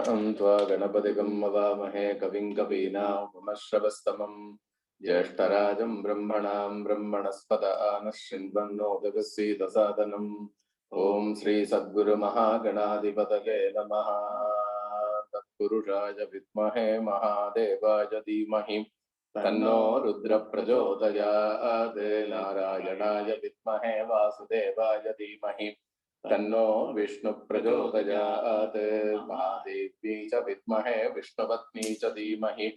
त्वा गणपतिगं मवामहे कविं कवीनामुपमश्रवस्तमं ज्येष्ठराजं ब्रह्मणां ब्रह्मणस्पत नः शृण्वन्नोदकसीदसादनम् ॐ श्री सद्गुरुमहागणाधिपतये नमः। तत्पुरुषाय विद्महे महादेवाय धीमहि तन्नो रुद्र प्रचोदयात्। नारायणाय विद्महे वासुदेवाय धीमहि तन्नो विष्णु प्रचोदयात्। महादेव्यै च विद्महे विष्णुपत्नी च धीमहि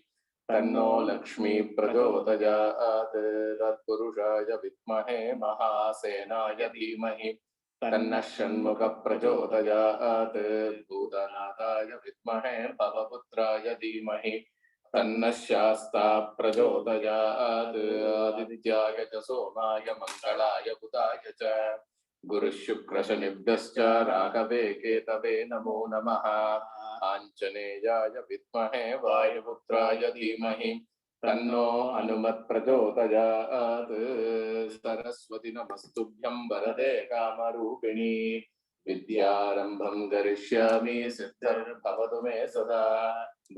तन्नो लक्ष्मी प्रचोदयात्। तत्पुरुषाय विद्महे महासेनाय धीमहि तन्नः षण्मुख प्रचोदयात्। भूतनाथाय विद्महे भवपुत्राय धीमहि तन्नः शास्ता प्रचोदयात्। आदित्याय च सोमाय मंगलाय बुधाय च गुरुशुक्रशनिभ्यश्च राघवे केतवे नमो नमः। आञ्जनेयाय विद्महे वायुपुत्राय धीमहि तन्नो हनुमत् प्रचोदयात्। सरस्वती नमस्तुभ्यं वरदे कामरूपिणी विद्यारम्भं करिष्यामि सिद्धिर्भवतु मे सदा।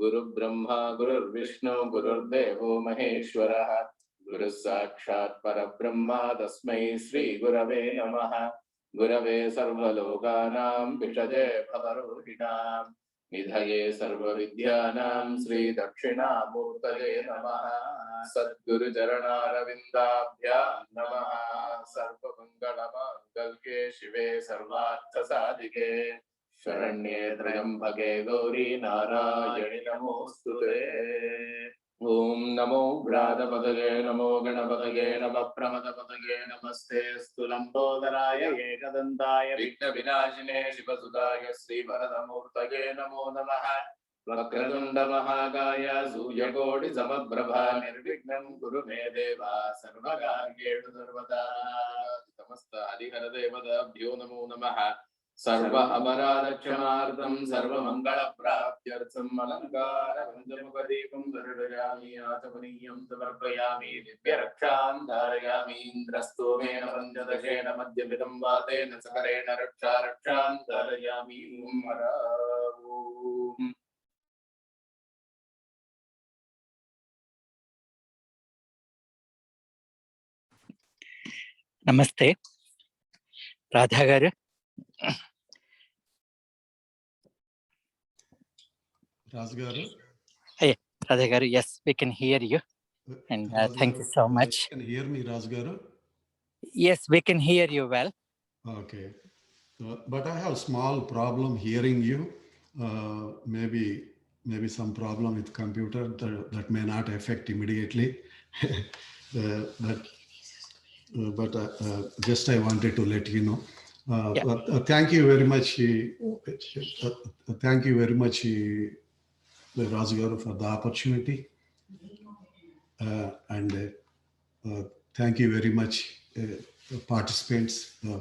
गुरुब्रह्मा गुरुर्विष्णु गुरुर्देवो महेश्वरः गुरुः साक्षात् परब्रह्म तस्मै श्री गुरवे नमः। गुरवे सर्वलोकानां विषजे भवरोहिणां निधये सर्वविद्यानां श्री दक्षिणामूर्तये नमः। सद्गुरुचरणारविन्दाभ्यां नमः। सर्वमङ्गलमाङ्गल्ये शिवे सर्वार्थसाधिके शरण्ये त्र्यम्बके गौरी नारायणि नमोऽस्तुते। ओम नमो व्रातपतये नमो गणपतये नमः प्रमदपतये नमस्ते स्तुलंबोदराय एकदन्ताय विघ्नविनाशिने शिवसुताय श्रीवरदमूर्तये नमो नमः। वक्रतुण्ड महाकाय सूर्यकोटिसमप्रभा निर्विघ्नं कुरु मे देव सर्वकार्येषु सर्वदा। समस्त हरिहरदेवताभ्यो नमो नमः। सर्व अपराधक्षमार्थं सर्वमङ्गलप्राप्त्यर्थं अलङ्कारपञ्चमुखदीपं दर्शयामि आचमनीयं समर्पयामि दिव्यरक्षां धारयामि इन्द्रस्तोमेन पञ्चदशेन मध्यमिदं वातेन सकरेण रक्षां धारयामि। నమస్తే రాధా గారు. Hey, Radha garu, yes, we can hear you, and thank you so much. Can you hear me, Raj garu? Yes, we can hear you well. Okay, but I have small problem hearing you. Maybe some problem with computer that may not affect immediately. But just I wanted to let you know. Thank you very much. Thank you very much, Raj garu, for the opportunity, and thank you very much, participants,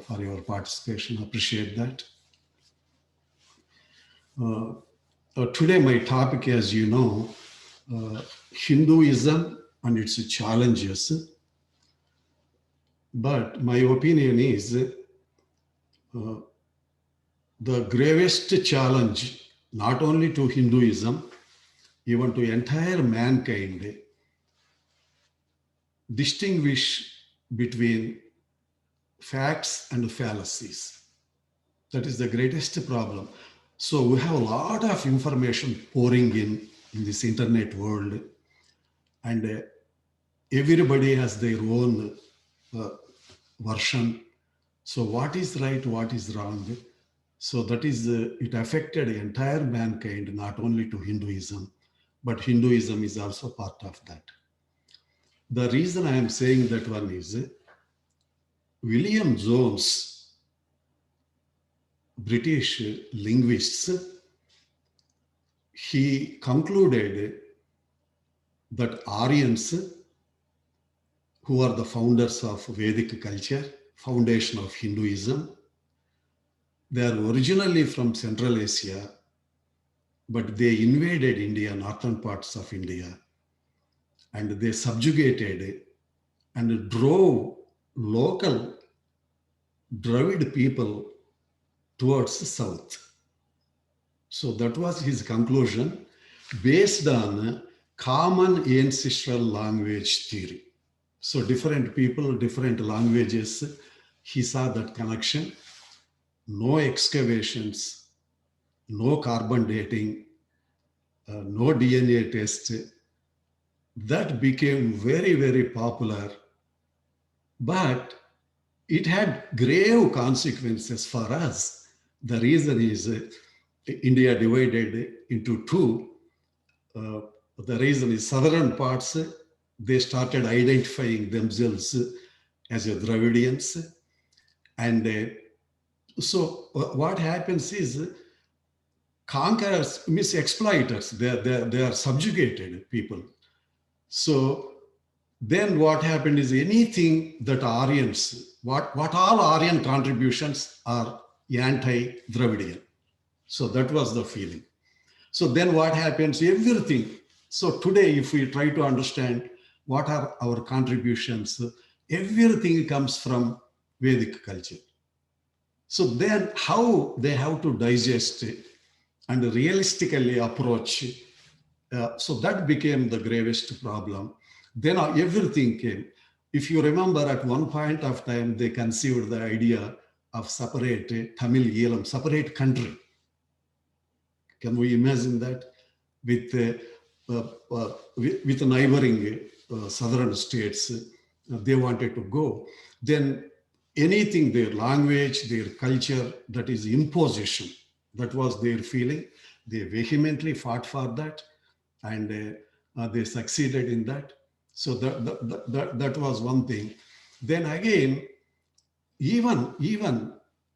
for your participation. Appreciate that. Today my topic, as you know, Hinduism and its challenges. But my opinion is the gravest challenge, not only to Hinduism, even to entire mankind, distinguish between facts and fallacies. That is the greatest problem. So we have a lot of information pouring in this internet world, and everybody has their own version. So what is right, what is wrong? So that is, it affected the entire mankind, not only to Hinduism, but Hinduism is also part of that. The reason I am saying that one is William Jones, British linguists, he concluded that Aryans, who are the founders of Vedic culture, foundation of Hinduism, they are originally from Central Asia, but they invaded India, northern parts of India, and they subjugated and drove local Dravid people towards the south. So that was his conclusion based on common ancestral language theory. So different people, different languages, he saw that connection. No excavations, no carbon dating, no DNA test. That became very, very popular, but it had grave consequences for us. The reason is India divided into two. The reason is southern parts, they started identifying themselves as a Dravidians. And so what happens is conquerors, means exploiters, they are subjugated people. So then what happened is anything that Aryans, what all Aryan contributions are anti-Dravidian. So that was the feeling. So then what happens, everything. So today, if we try to understand what are our contributions, everything comes from Vedic culture. So then how they have to digest it and realistically approach, so that became the gravest problem. Then everything came. If you remember, at one point of time, they conceived the idea of separate Tamil Eelam, separate country. Can we imagine that? With neighboring southern states, they wanted to go. Then anything, their language, their culture, that is imposition. That was their feeling. They vehemently fought for that, and they succeeded in that. So that was one thing. Then again, even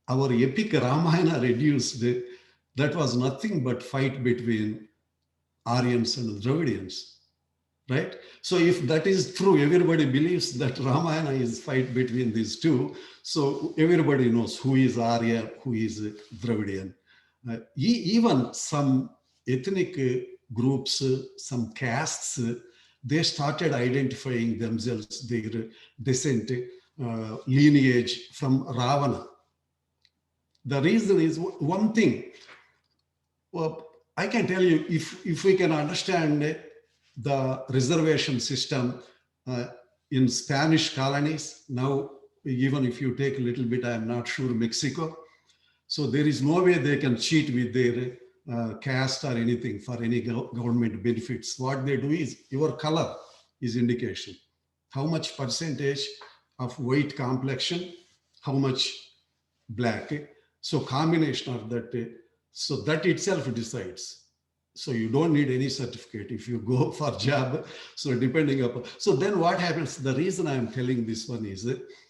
our epic Ramayana reduced, that was nothing but fight between Aryans and Dravidians, right? So if that is true, everybody believes that Ramayana is fight between these two. So everybody knows who is Arya, who is Dravidian. Even some ethnic groups, some castes, they started identifying themselves, their descent, lineage from Ravana. The reason is one thing. Well, I can tell you, if we can understand the reservation system in Spanish colonies, now, even if you take a little bit, I'm not sure, Mexico. So there is no way they can cheat with their caste or anything for any government benefits. What they do is, your color is indication. How much percentage of white complexion, how much black. So combination of that, so that itself decides. So you don't need any certificate if you go for job. So depending upon, so then what happens, the reason I'm telling this one is,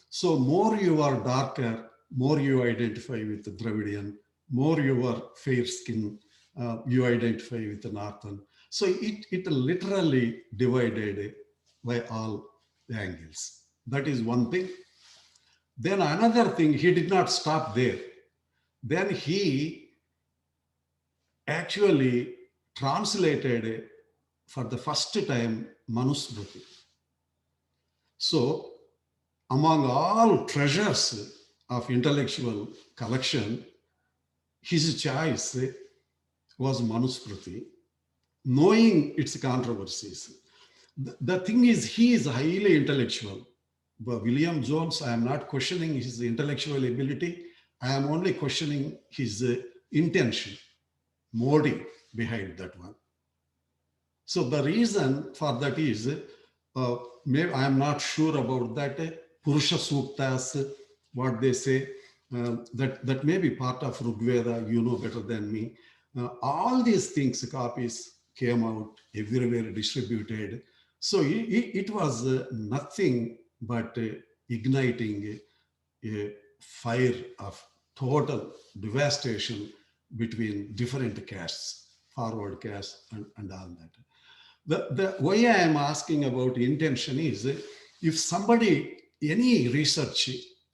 so more you are darker, more you identify with the Dravidian, more you are fair skin, you identify with the Northern. So it literally divided by all angles. That is one thing. Then another thing, he did not stop there. Then he actually translated for the first time Manusmriti. So among all treasures of intellectual collection, his choice was Manusmriti, knowing its controversies. The thing is, he is highly intellectual. But William Jones, I am not questioning his intellectual ability. I am only questioning his intention, motive behind that one. So the reason for that is, maybe I am not sure about that. Purusha Suktas, what they say, that may be part of Rigveda, you know better than me. All these things, copies came out, everywhere distributed. So it was nothing but igniting a fire of total devastation between different castes, forward castes and all that. The way I am asking about intention is, if somebody, any research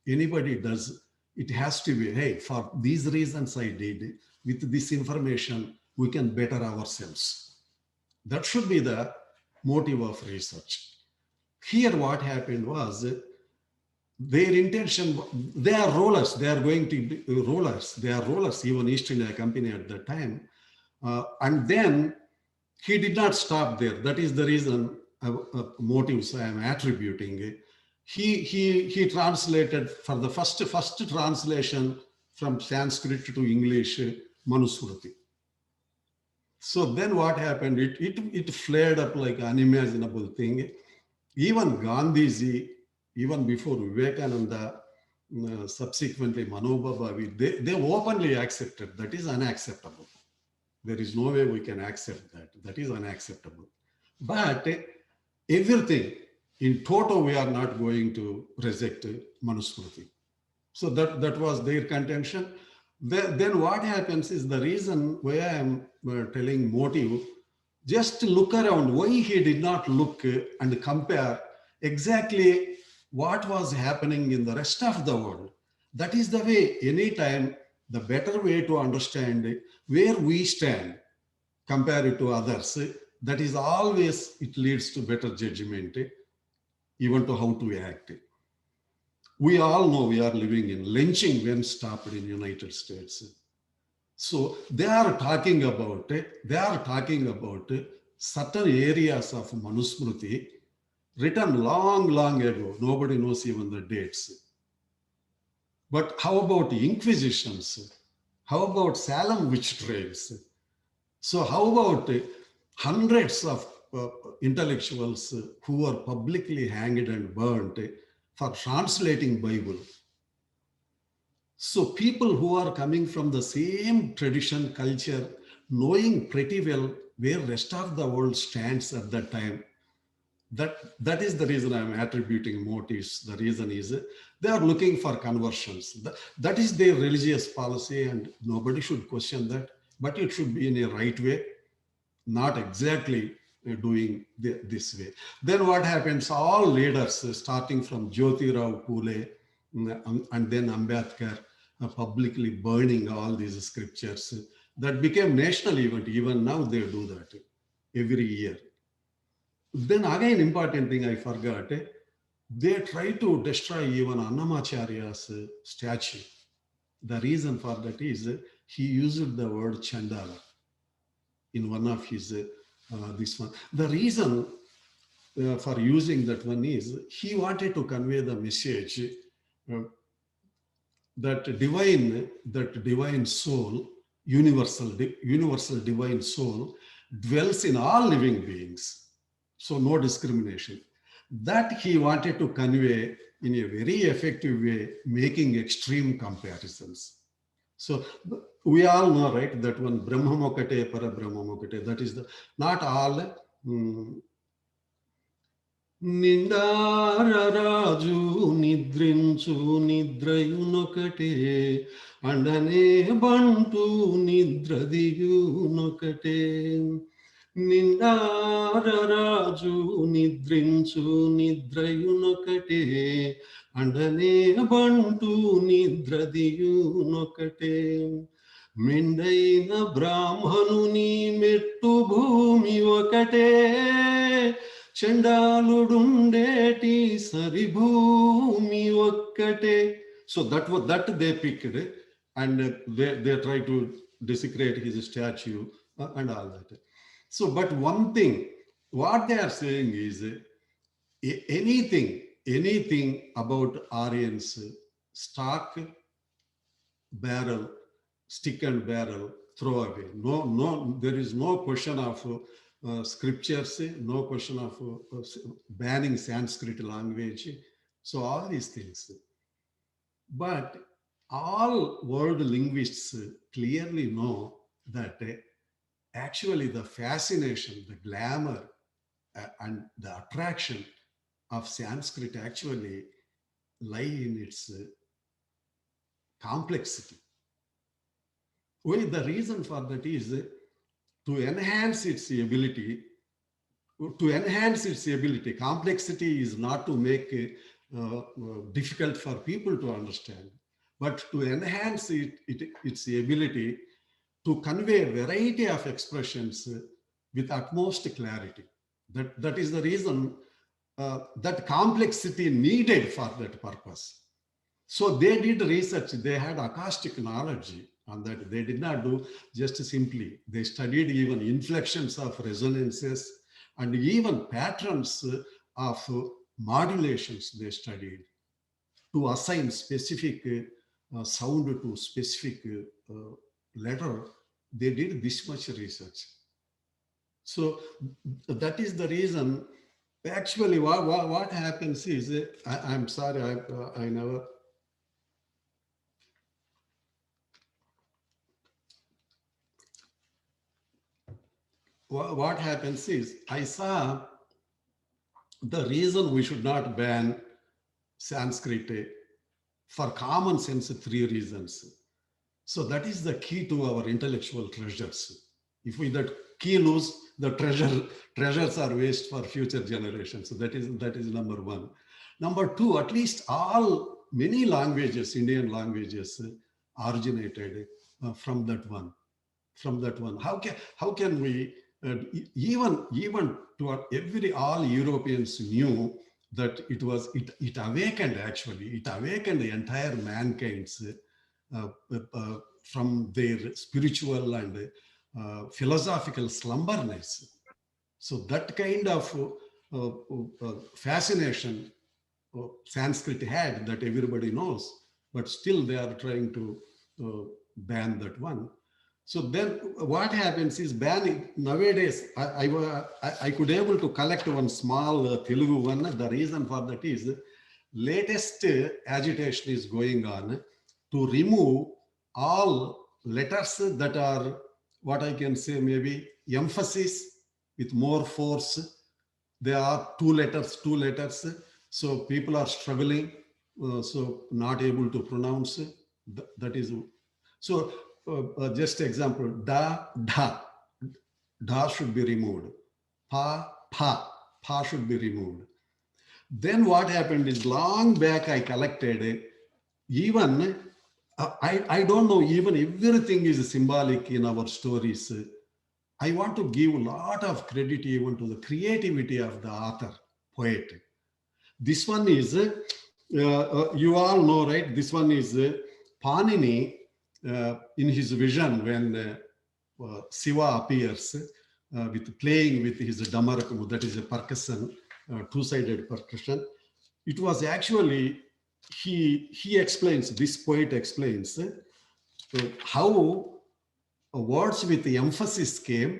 anybody does, it has to be, hey, for these reasons I did, with this information, we can better ourselves. That should be the motive of research. Here what happened was, their intention, they are rollers, they are going to be rollers, they are rollers, even East India Company at that time. And then he did not stop there. That is the reason motives I am attributing. He translated for the first translation from Sanskrit to English, Manusmriti. So then what happened? It flared up like unimaginable thing. Even Gandhiji, even before Vivekananda, subsequently Manoba Bhavi, they openly accepted that is unacceptable. There is no way we can accept that. That is unacceptable. But everything in toto, we are not going to reject Manusmriti. So that was their contention. Then what happens is the reason why I am telling motive, just look around why he did not look and compare exactly what was happening in the rest of the world. That is the way, anytime, the better way to understand where we stand, compare it to others. That is always, it leads to better judgment, even to how to act. We all know we are living in lynching when stopped in United States. So they are talking about certain areas of Manusmriti written long ago. Nobody knows even the dates. But how about inquisitions? How about Salem witch trials? So how about hundreds of intellectuals who were publicly hanged and burnt for translating Bible? So people who are coming from the same tradition, culture, knowing pretty well where rest of the world stands at that time, that is the reason I'm attributing motives. The reason is they are looking for conversions. That is their religious policy, and nobody should question that, but it should be in a right way, not exactly doing this way. Then what happens? All leaders, starting from Jyotirao Phule and then Ambedkar, publicly burning all these scriptures. That became national event. Even now they do that every year. Then again, important thing I forgot, they try to destroy even Annamacharya's statue. The reason for that is he used the word Chandala in one of his, this one. The reason for using that one is he wanted to convey the message that divine soul, universal divine soul dwells in all living beings. So no discrimination. That he wanted to convey in a very effective way, making extreme comparisons. So we all know, right, that one Brahmamokate, Parabrahmamokate, that is not all. నిండారరాజు నిద్రించు నిద్రయునొకటే అండనే బంటు నిద్రదియునొకటే నిండారరాజు నిద్రించు నిద్రయునొకటే అండనే బంటు నిద్రదియునొకటే మెండైన బ్రాహ్మణుని మెట్టు భూమి ఒకటే చండాలుడుండేటి సరిభూమి ఒక్కటే. So that they picked, and they try to desecrate his statue and all that. So, but one thing, what they are saying is anything about Aryans, stock, barrel, stick and barrel, throw away. No, there is no question of scriptures, no question of banning Sanskrit language. So all these things. But all world linguists clearly know that actually the fascination, the glamour, and the attraction of Sanskrit actually lie in its complexity. Well, the reason for that is to enhance its ability. Complexity is not to make difficult for people to understand, but to enhance its ability to convey a variety of expressions with utmost clarity. That is the reason that complexity needed for that purpose. So they did research. They had acoustic knowledge on that. They did not do just simply. They studied even inflections of resonances and even patterns of modulations they studied to assign specific sound to specific letter. They did this much research. So that is the reason. Actually, what happens is, I'm sorry, I never. What happens is, I saw the reason we should not ban Sanskrit for common sense, 3 reasons. So that is the key to our intellectual treasures. If we that key lose, the treasures are waste for future generations. So that is number 1. Number 2, at least many languages, Indian languages, originated from that one. How can we even to all Europeans knew that it awakened, actually it awakened the entire mankind's from their spiritual and philosophical slumberness. So that kind of fascination Sanskrit had, that everybody knows, but still they are trying to ban that one. So then what happens is, banning nowadays, I could able to collect one small Telugu one. The reason for that is latest agitation is going on to remove all letters that are, what I can say, maybe emphasis with more force. There are two letters. So people are struggling, so not able to pronounce. That is, so just example, da should be removed. Pa should be removed. Then what happened is, long back I collected, even I don't know, even everything is symbolic in our stories. I want to give a lot of credit even to the creativity of the author, poet. This one is, you all know, right? This one is Panini in his vision when Shiva appears with playing with his Dhamarakamu, that is a percussion, two-sided percussion. It was actually, he explains, this poet explains how words with the emphasis came,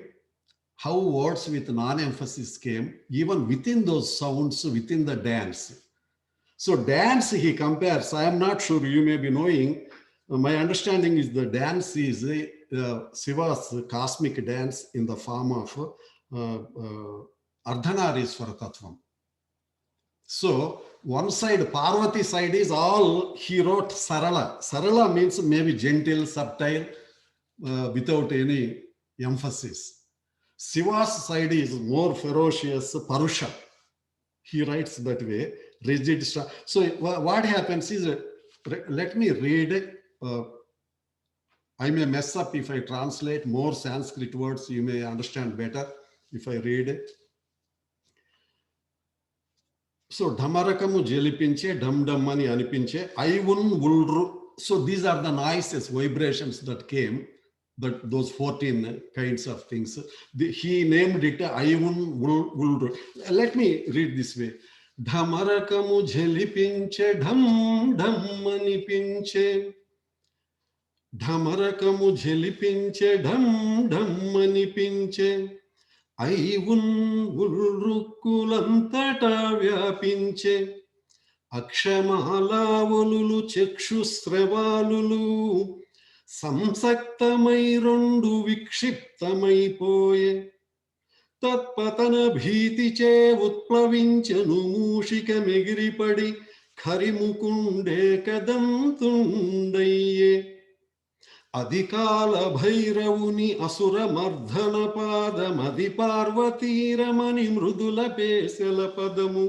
how words with non-emphasis came, even within those sounds, within the dance. So dance, he compares, I am not sure, you may be knowing, my understanding is the dance is Shiva's cosmic dance in the form of Ardhanariswara Tattvam. So one side, Parvati side is all, he wrote Sarala. Sarala means maybe gentle, subtle, without any emphasis. Shiva's side is more ferocious, Parusha. He writes that way, rigid. So what happens is, let me read. I may mess up if I translate more Sanskrit words. You may understand better if I read it. So Dhamarakamu jelipinche, dham dham ani anipinche, aivun vulru. So these are the noises, vibrations that came, that those 14 kinds of things. He named it aivun vulru. Let me read this way. Dhamarakamu jelipinche, dham dham anipinche. Dhamarakamu jelipinche, dham dham anipinche. Aivun vulrukulantata vyapinche. Akshamalавలులు చక్షుస్రవాలులు సంసక్తమై రెండు విక్షిప్తమైపోయే. తత్పతన భీతిచే ఉత్ప్లవించెను మూషికమెగిరిపడి ఖరిముకుండే కదంతుండయ్యే. అధికాల భైరవుని అసుర మర్ధన పాదమది పార్వతీరమణి మృదుల పేసెల పదము.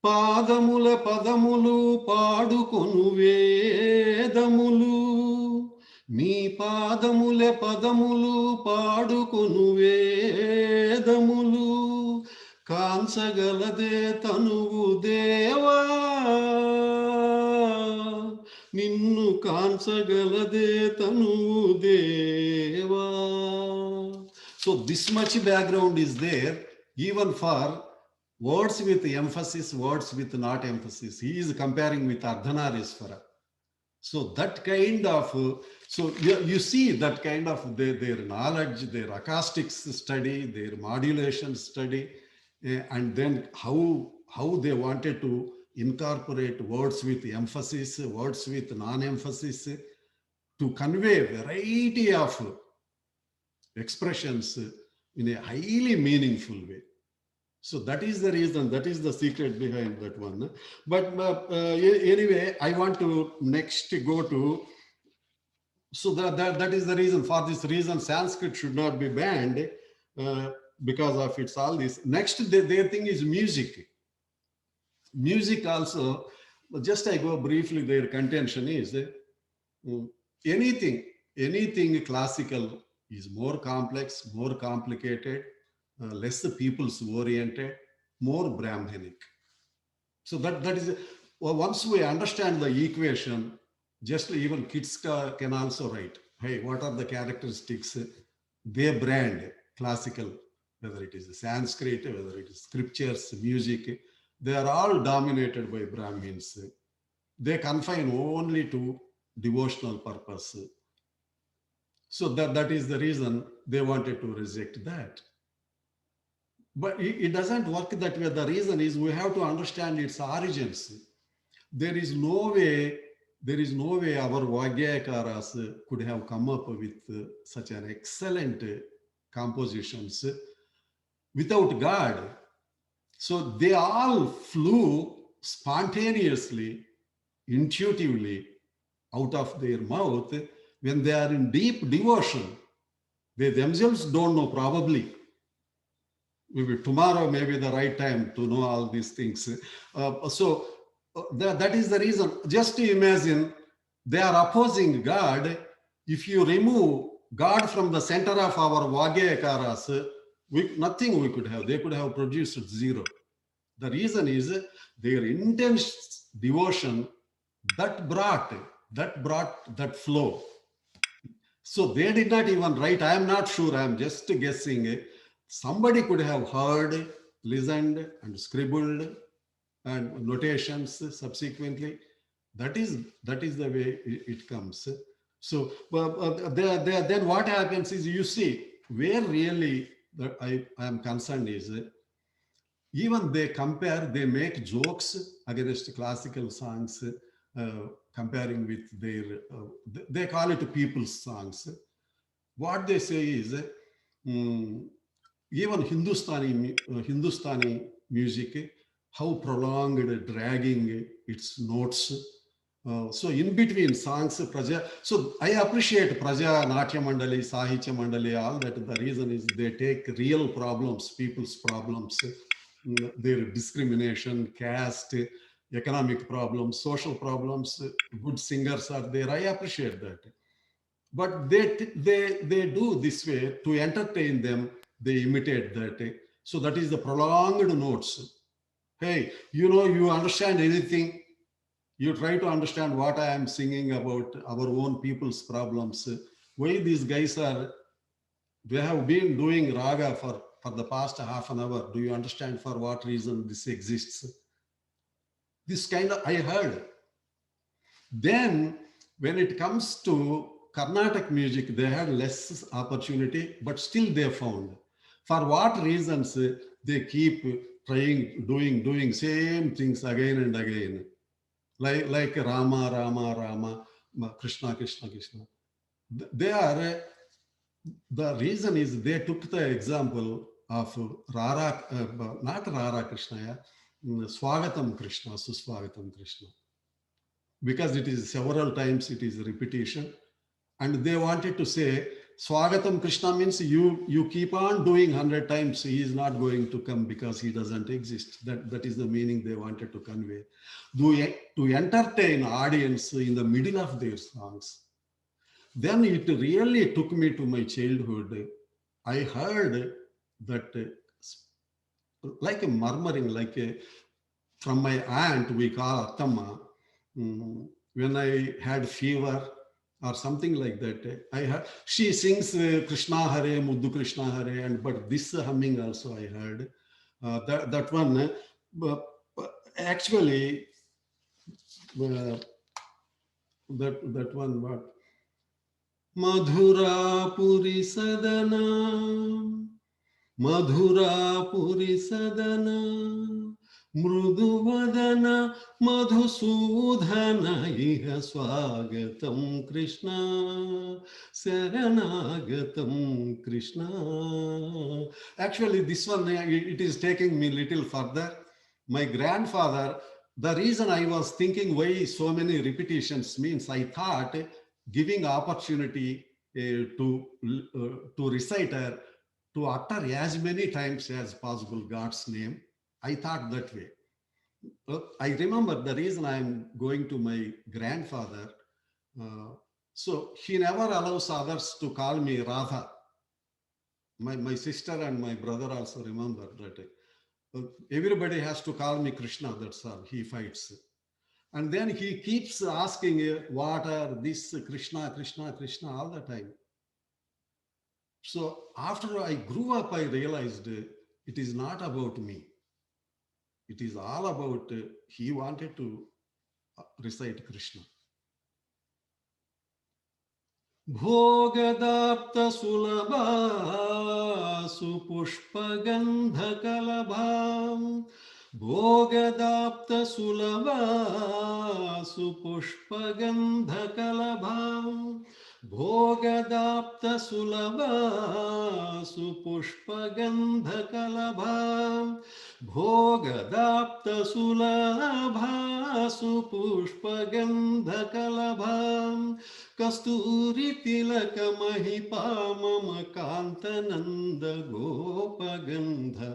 పాదముల పదములు పాడుకొను వేదములు. మీ పాదముల పదములు పాడుకొను వేదములు. కాంచగలదే తనువు దేవా, నిన్ను Kansagalade Tanu Deva. So this much background is there, even for words with emphasis, words with not emphasis. He is comparing with Ardhanarisvara. So that kind of, so you see that kind of their knowledge, their acoustics study, their modulation study, and then how they wanted to incorporate words with emphasis, words with non-emphasis, to convey variety of expressions in a highly meaningful way. So that is the reason, that is the secret behind that one. But anyway, I want to next go to, so that is the reason. For this reason, Sanskrit should not be banned because of its all this. Next, their thing is music. Music also, just I go briefly, their contention is anything classical is more complex, more complicated, less people's oriented, more Brahmanic. So that is, once we understand the equation, just even kids can also write, hey, what are the characteristics they brand classical, whether it is Sanskrit, whether it is scriptures, music, they are all dominated by Brahmins. They confine only to devotional purpose. So that is the reason they wanted to reject that. But it doesn't work that way. The reason is we have to understand its origins. There is no way our Vagyakaras could have come up with such an excellent compositions without God. So they all flew spontaneously, intuitively out of their mouth when they are in deep devotion. They themselves don't know, probably. Maybe tomorrow may be the right time to know all these things. That is the reason. Just to imagine, they are opposing God. If you remove God from the center of our Vagyakaras, nothing we could have. They could have produced zero. The reason is their intense devotion that brought that flow. So they did not even write. I am not sure. I am just guessing. Somebody could have heard, listened, and scribbled, and notations subsequently. That is the way it comes. So then what happens is, you see, where really I am concerned is, even they compare, they make jokes against classical songs, comparing with their, they call it people's songs. What they say is, even Hindustani music, how prolonged, dragging its notes. So in between songs, so I appreciate Praja, Natya Mandali, Sahitya Mandali, all that. The reason is they take real problems, people's problems, their discrimination, caste, economic problems, social problems. Good singers are there. I appreciate that. But they do this way to entertain them. They imitate that. So that is the prolonged notes. Hey, you understand anything? You try to understand what I am singing about, our own people's problems. Why these guys they have been doing raga for the past half an hour. Do you understand for what reason this exists? This kind of, I heard. Then when it comes to Carnatic music, they had less opportunity, but still they found. For what reasons they keep trying, doing same things again and again. Like Rama, Rama, Rama, Krishna, Krishna, Krishna. They are, the reason is they took the example of Rara, not Rara Krishna, Swagatam Krishna, Suswagatam Krishna. Because it is several times, it is a repetition. And they wanted to say, Swagatam Krishna means you keep on doing 100 times, he is not going to come because he doesn't exist. That is the meaning they wanted to convey. To entertain audience in the middle of their songs. Then it really took me to my childhood. I heard that like a murmuring, from my aunt, we call Attamma. when I had fever or something like that, she sings Krishna Hare, Muddu Krishna Hare, and but this humming also I heard. That one, actually, that one, what? Madhurapuri Sadana, Madhurapuri Sadana, Mruduvadana, Madhusudhana, Iha Swagatam Krishna, Saranagatam Krishna. Actually, this one, it is taking me little further. My grandfather, the reason I was thinking why so many repetitions means I thought giving opportunity to reciter to utter as many times as possible God's name. I thought that way. I remember the reason I'm going to my grandfather. So he never allows others to call me Radha. My sister and my brother also remember that. Everybody has to call me Krishna, that's all. He fights. And then he keeps asking, what are this Krishna, Krishna, Krishna all the time. So after I grew up, I realized it is not about me. It is all about, he wanted to recite Krishna. Bhogadapta sulabha supushpagandha kalabham Bhogadapta sulabha supushpagandha kalabham Bhogadapta sulabha supushpagandha kalabham Bhogadapta sulabha supushpagandha kalabham Kasturi tilaka mahipamam kantananda gopagandha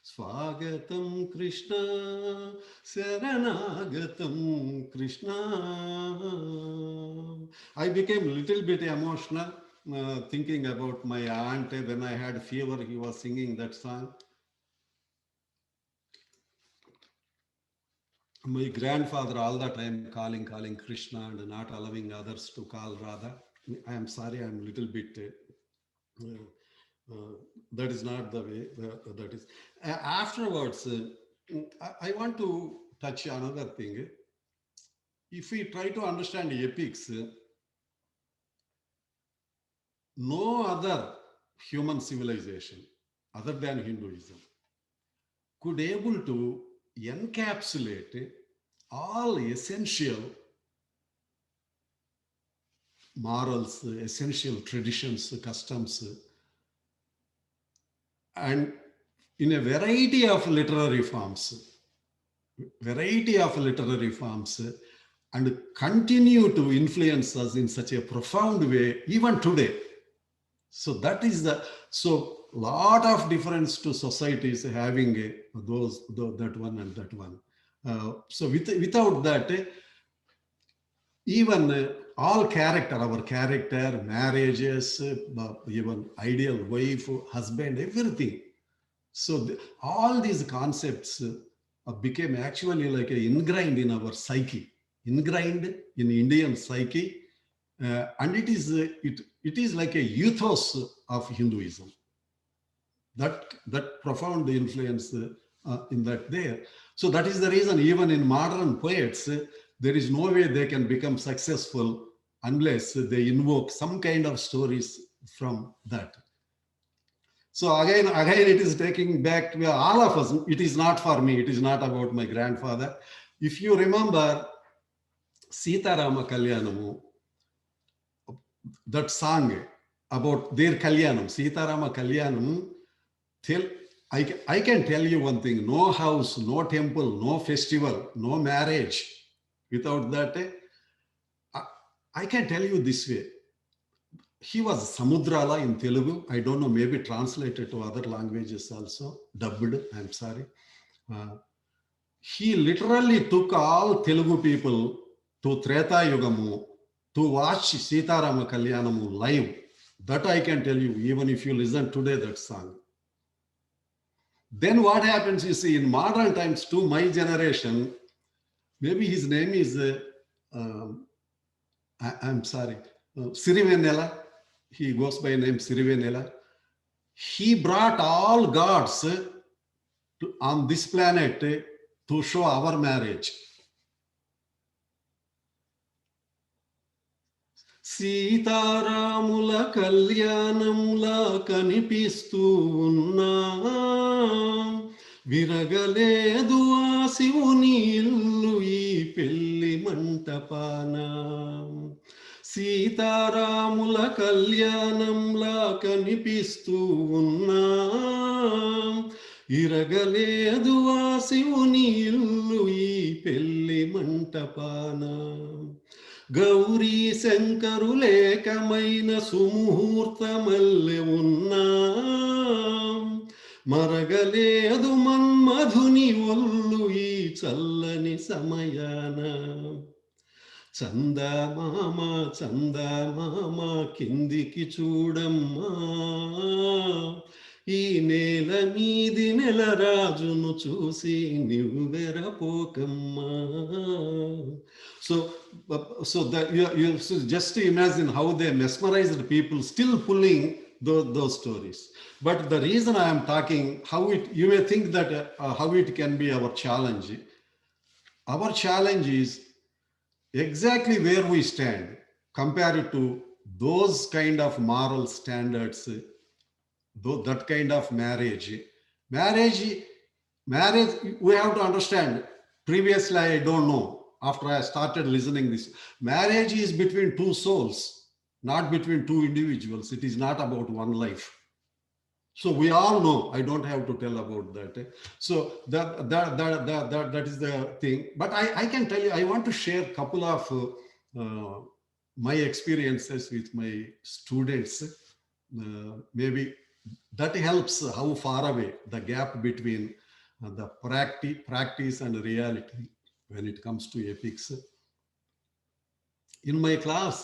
Swagatam Krishna Saranagatam Krishna. I became a little bit emotional thinking about my aunt. When I had fever, he was singing that song. My grandfather all the time calling Krishna and not allowing others to call Radha. I am sorry, I'm a little bit, that is not the way that is. Afterwards, I want to touch another thing. If we try to understand epics, no other human civilization other than Hinduism could able to encapsulate all essential morals, essential traditions, customs, and in a variety of literary forms, and continue to influence us in such a profound way, even today. So that is so lot of difference to societies having that one and that one. So without that, even all character, our character, marriages, even ideal wife, husband, everything. So all these concepts became actually like ingrained in our psyche, ingrained in Indian psyche, and it is like a ethos of Hinduism. That profound influence in that there. So that is the reason even in modern poets, there is no way they can become successful unless they invoke some kind of stories from that. So again, it is taking back to all of us. It is not for me. It is not about my grandfather. If you remember Sita Rama Kalyanamu, that song about their Kalyanam, Sita Rama Kalyanam, I can tell you one thing, no house, no temple, no festival, no marriage. Without that, I can tell you this way. He was Samudrala in Telugu. I don't know, maybe translated to other languages also, dubbed, I'm sorry. He literally took all Telugu people to Treta Yugamu to watch Sita Rama Kalyanamu live. That I can tell you, even if you listen today, that song. Then what happens, you see, in modern times, to my generation, maybe his name is I'm sorry, Sirivenela, he goes by name Sirivenela. He brought all gods on this planet to show our marriage. సీతారాముల కళ్యాణంలా కనిపిస్తూ ఉన్నా విరగలేదు ఆ శివుని ఇల్లు ఈ పెళ్లి మంటపాన. సీతారాముల కళ్యాణంలా కనిపిస్తూ ఉన్నా ఇరగలేదు ఆ శివుని ఇల్లు ఈ పెళ్లి మంటపాన. గౌరీ శంకరులేకమైన సుముహూర్తమల్లె ఉన్నా మరగలేదు మన్మధుని ఒల్లు ఈ చల్లని సమయాన. చందమామ చందమామ కిందికి చూడమ్మా ఈ నేల మీది నెలరాజును చూసి నివ్వెరపోకమ్మా. So that you so just imagine how they mesmerized people, still pulling those stories. But the reason I am talking, you may think that how it can be our challenge. Our challenge is exactly where we stand compared to those kind of moral standards, that kind of marriage. Marriage, we have to understand. Previously, I don't know. After I started listening this, marriage is between two souls, not between two individuals. It is not about one life. So we all know. I don't have to tell about that. So that is the thing. But I can tell you, I want to share a couple of my experiences with my students. Maybe that helps how far away the gap between the practice and reality when it comes to epics. In my class,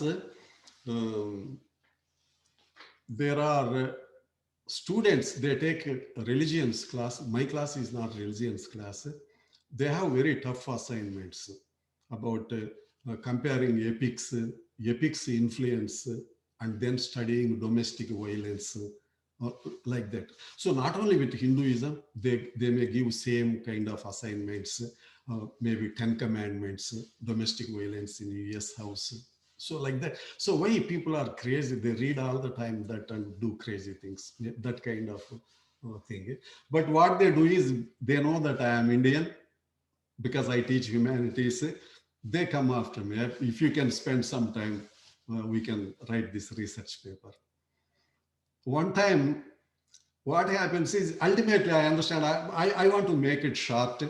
there are students, they take a religions class. My class is not religions class. They have very tough assignments about comparing epics influence, and then studying domestic violence, like that. So not only with Hinduism, they may give same kind of assignments, maybe 10 commandments, domestic violence in US house. So like that. So why people are crazy, they read all the time that and do crazy things, that kind of thing. But what they do is, they know that I am Indian because I teach humanities. They come after me. If you can spend some time, we can write this research paper. One time, what happens is, ultimately, I understand, I want to make it short.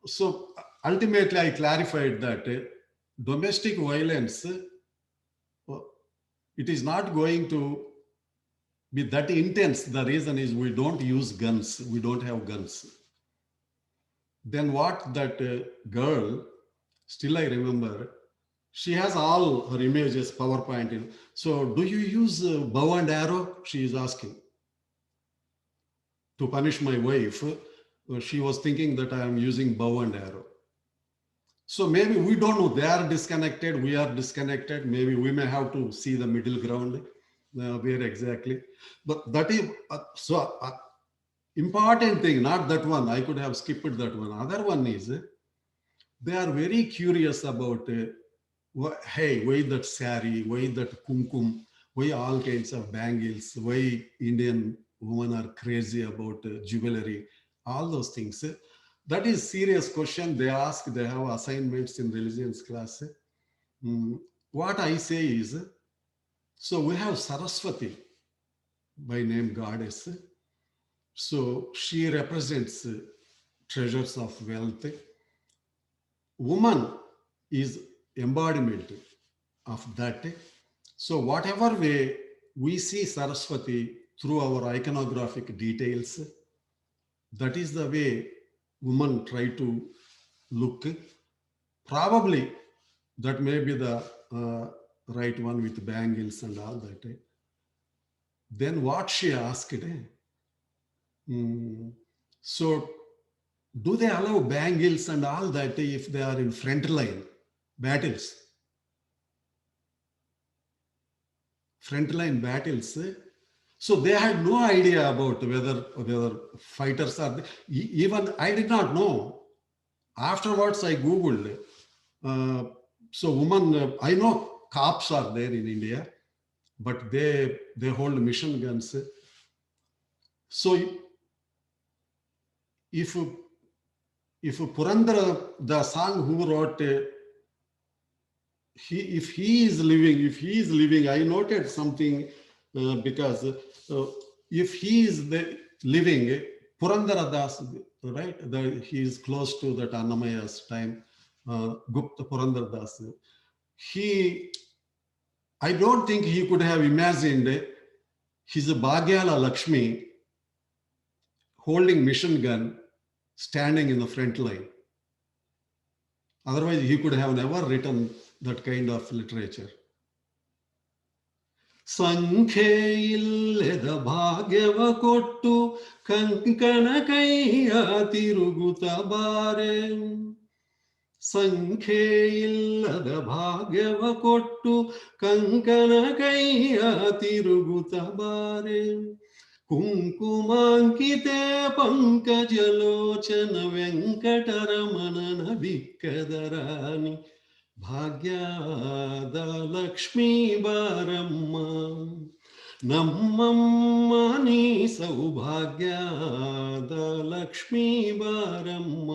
So ultimately, I clarified that domestic violence, it is not going to be that intense. The reason is we don't use guns. We don't have guns. Then what that girl, still I remember, she has all her images, PowerPoint. So do you use bow and arrow? She is asking. To punish my wife, she was thinking that I am using bow and arrow. So maybe we don't know. They are disconnected. We are disconnected. Maybe we may have to see the middle ground, where exactly. But that is important thing, not that one. I could have skipped that one. Other one is, they are very curious about, hey, why that sari, why that kumkum, why all kinds of bangles, why Indian women are crazy about jewelry, all those things. That is serious question. They ask, they have assignments in religions class. What I say is, so we have Saraswati by name goddess. So she represents treasures of wealth. Woman is embodiment of that. So whatever way we see Saraswati through our iconographic details, that is the way women try to look. Probably that may be the right one with bangles and all that. Then what she asked, so do they allow bangles and all that if they are in front line? battles, frontline battles. So they had no idea about whether fighters are there. Even I did not know. Afterwards, I Googled. So women, I know cops are there in India, but they hold machine guns. So if Purandara, the song who wrote, if he is living, I noted something because if he is living, Purandara Das, right? He is close to that Annamaya's time, Gupta Purandara Das. I don't think he could have imagined his Bhagyala Lakshmi holding machine gun, standing in the front line. Otherwise, he could have never written that kind of literature. ಸಂಖ್ಯೆಯಿಲ್ಲದ ಭಾಗ್ಯವ ಕೊಟ್ಟು ಕಂಕಣ ಕೈಯ ತಿರುಗುತ್ತ ಬಾರೆ ಸಂಖ್ಯೆಯಿಲ್ಲದ ಭಾಗ್ಯವ ಕೊಟ್ಟು ಕಂಕಣ ಕೈಯ ತಿರುಗುತ್ತ ಬಾರೆ ಕುಂಕುಮಾಂಕಿತೆ ಪಂಕಜಲೋಚನ ವೆಂಕಟರಮಣನ ಬಿಕ್ಕದರಾಣಿ ಭಾಗ್ಯದ ಲಕ್ಷ್ಮೀ ಬಾರಮ್ಮ ನಮ್ಮಮ್ಮ ನೀ ಸೌಭಾಗ್ಯದ ಲಕ್ಷ್ಮೀ ಬಾರಮ್ಮ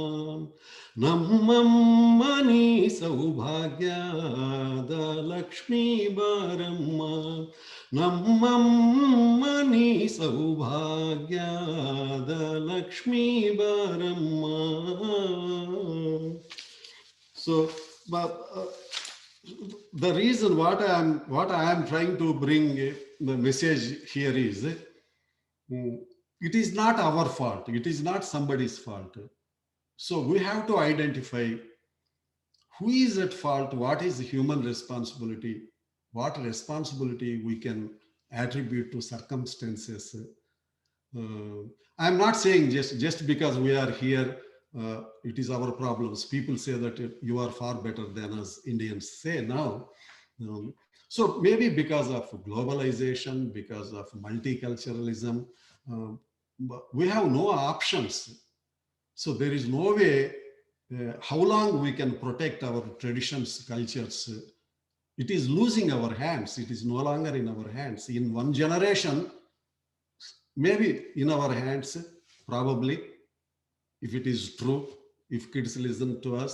ನಮ್ಮಮ್ಮ ನೀ ಸೌಭಾಗ್ಯದ ಲಕ್ಷ್ಮೀ ಬಾರಮ್ಮ ನಮ್ಮಮ್ಮ ನೀ ಸೌಭಾಗ್ಯದ ಲಕ್ಷ್ಮೀ ಬಾರಮ್ಮ. So the reason what I am trying to bring the message here is it is not our fault, it is not somebody's fault. So we have to identify who is at fault, what is human responsibility, what responsibility we can attribute to circumstances. I'm not saying just because we are here it is our problems. People say that you are far better than us, Indians say now. So maybe because of globalization, because of multiculturalism, we have no options. So there is no way how long we can protect our traditions, cultures. It is losing our hands. It is no longer in our hands. In one generation, maybe in our hands, probably. If it is true, if kids listen to us,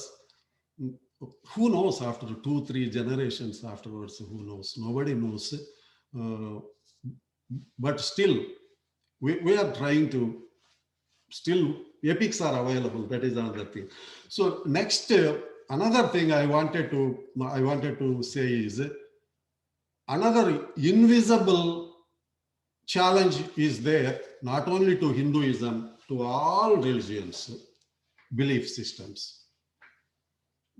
who knows after 2-3 generations afterwards, who knows? Nobody knows. But still, we are trying to, still epics are available. That is another thing. So next, another thing I wanted to say is another invisible challenge is there, not only to Hinduism, to all religions, belief systems.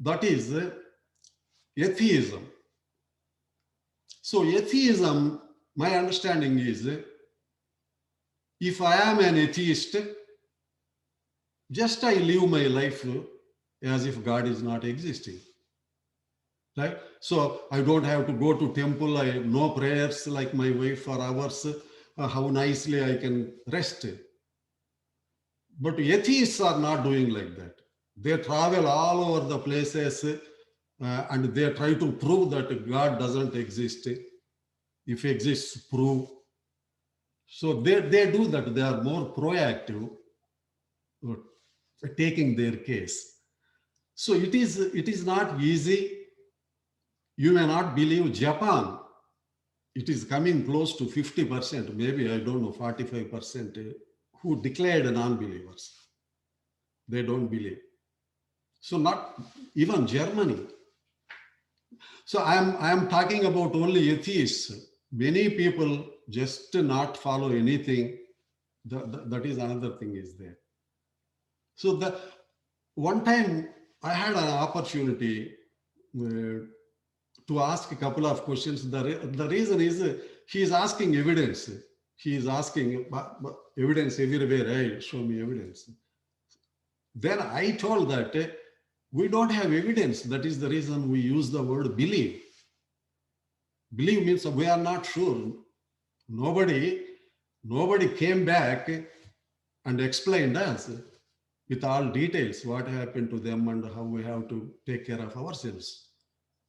That is atheism. So atheism, my understanding is, if I am an atheist, just I live my life as if God is not existing. Right? So I don't have to go to temple, no prayers like my wife for hours, how nicely I can rest. But atheists are not doing like that. They travel all over the places and they try to prove that God doesn't exist. If exists, prove. So they do that. They are more proactive, taking their case. So it is not easy. You may not believe Japan. It is coming close to 50%, maybe, I don't know, 45%. Who declared non-believers. They don't believe. So not even Germany. So I am talking about only atheists. Many people just not follow anything. That is another thing is there. So one time I had an opportunity to ask a couple of questions. The reason is he is asking evidence. He is asking evidence everywhere. Hey, show me evidence. Then I told that we don't have evidence. That is the reason we use the word believe. Believe means we are not sure. Nobody came back and explained us with all details what happened to them and how we have to take care of ourselves.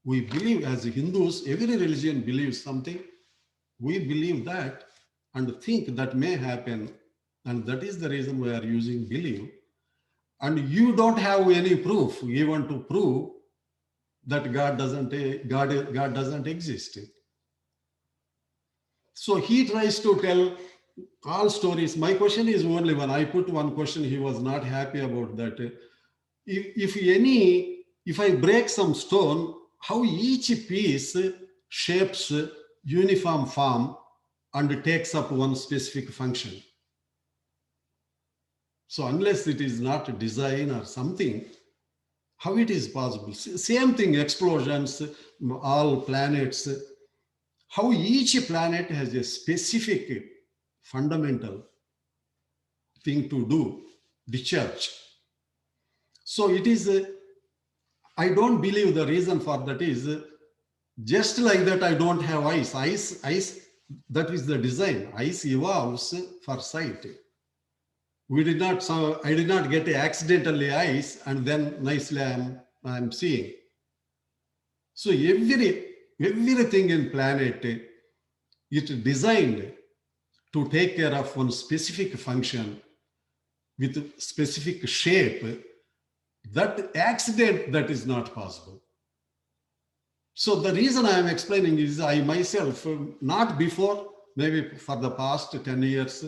We believe, as Hindus, every religion believes something. We believe that and think that may happen. And that is the reason we are using believe. And you don't have any proof even to prove that God doesn't exist. So he tries to tell all stories. My question is only one. I put one question. He was not happy about that. If I break some stone, how each piece shapes uniform form and takes up one specific function. So unless it is not design or something, how it is possible? Same thing, explosions, all planets, how each planet has a specific fundamental thing to do, discharge. So it is, I don't believe the reason for that is, just like that I don't have eyes. Eyes, that is the design. Eyes evolves for sight. I did not get accidentally eyes and then nicely I'm seeing. So everything in planet, it designed to take care of one specific function with specific shape. That accident, that is not possible. So the reason I am explaining is I myself, not before, maybe for the past 10 years,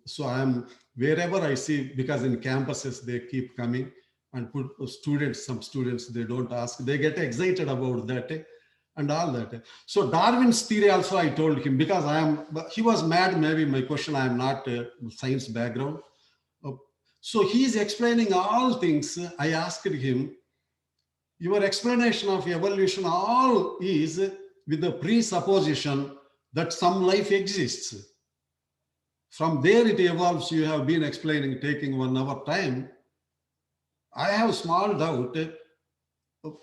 so I am, wherever I see, because in campuses they keep coming and put students, some students, they don't ask, they get excited about that and all that. So Darwin's theory also I told him, because he was mad, maybe my question, I am not science background. So he is explaining all things. I asked him, your explanation of evolution all is with the presupposition that some life exists. From there it evolves. You have been explaining, taking 1 hour time. I have small doubt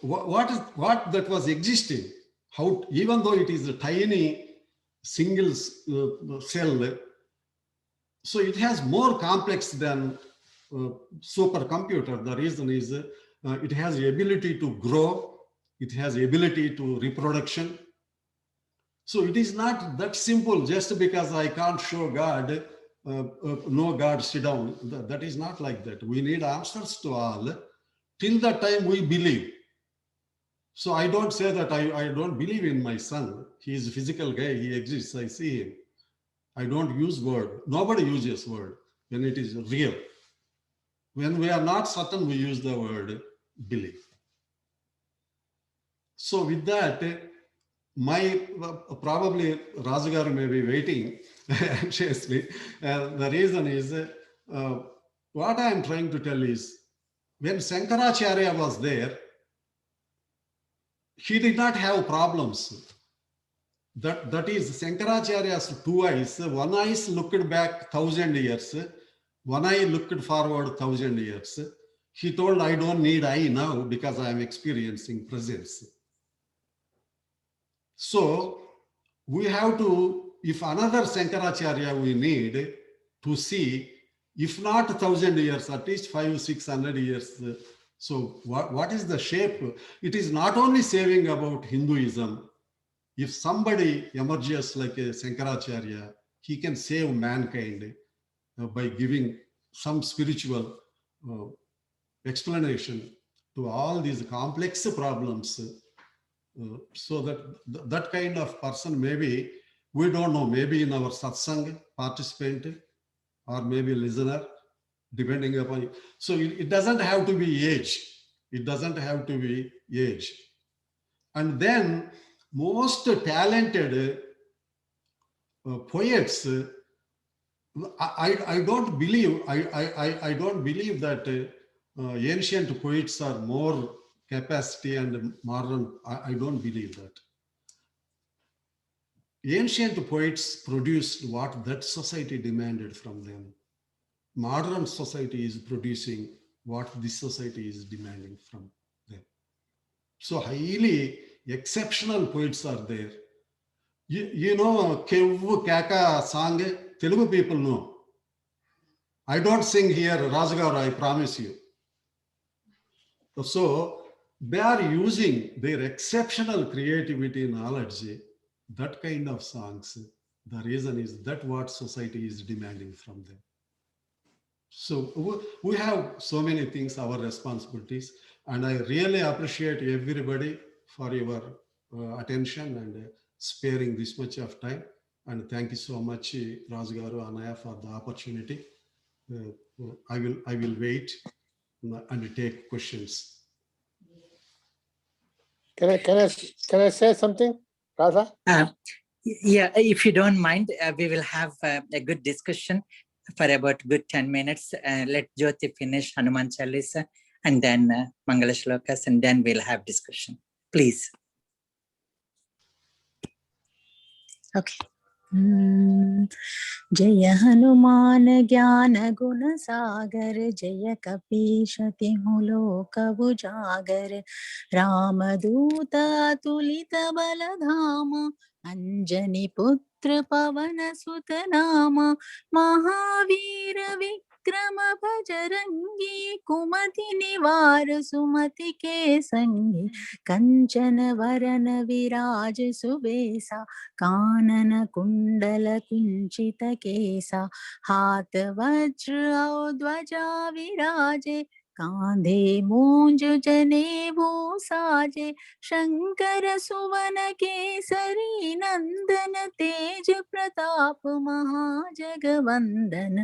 what that was existing. How, even though it is a tiny single cell, so it has more complex than supercomputer. The reason is it has the ability to grow, it has the ability to reproduction. So it is not that simple. Just because I can't show God, no God, sit down. That is not like that. We need answers to all. Till that time we believe. So I don't say that I don't believe in my son. He is a physical guy. He exists. I see him. I don't use word. Nobody uses word when it is real. When we are not certain, we use the word believe. So with that, probably Rajugaru may be waiting anxiously. The reason is, what I am trying to tell is, when Shankaracharya was there, he did not have problems. That is, Shankaracharya's 2 eyes, one eye looked back 1,000 years, one eye looked forward 1,000 years. He told, I don't need eye now because I am experiencing presence. So we have to, if another Shankaracharya we need to see, if not 1,000 years, at least 500-600 years. So what is the shape? It is not only saving about Hinduism. If somebody emerges like a Shankaracharya, he can save mankind by giving some spiritual explanation to all these complex problems. So that kind of person, maybe, we don't know, maybe in our satsang participant or maybe listener, depending upon. So it doesn't have to be age. It doesn't have to be age. And then most talented poets, I don't believe, I don't believe that ancient poets are more capacity and modern. I don't believe that. Ancient poets produced what that society demanded from them. Modern society is producing what this society is demanding from them. So highly exceptional poets are there. You know, Kevu Kaka song, Telugu people know. I don't sing here, Rajgaru, I promise you. So they are using their exceptional creativity and knowledge, that kind of songs. The reason is that what society is demanding from them. So we have so many things, our responsibilities, and I really appreciate everybody for your attention and sparing this much of time. And thank you so much, Rajgaru, Anaya, for the opportunity. I will wait and take questions. Can I say something, Radha? Yeah, if you don't mind, we will have a good discussion for about good 10 minutes. Let Jyoti finish Hanuman Chalisa and then Mangala Shlokas, and then we'll have discussion. Please. Okay. जय हनुमान ज्ञान गुण सागर, जय कपीश तिहु लोक उजागर, रामदूत अतुलित बल धाम, अंजनी पुत्र पवन सुत नाम, महावीर विक्रम बजरंगी, कुमति निवार सुमति के संगी, कंचन वरन विराज सुबेसा, कानन कुंडल कुंचित केसा, हाथ वज्र और ध्वजा विराजे, कांधे मूंज जनेऊ साजे, शंकर सुवन केसरी नंदन, तेज प्रताप महाजगवंदन,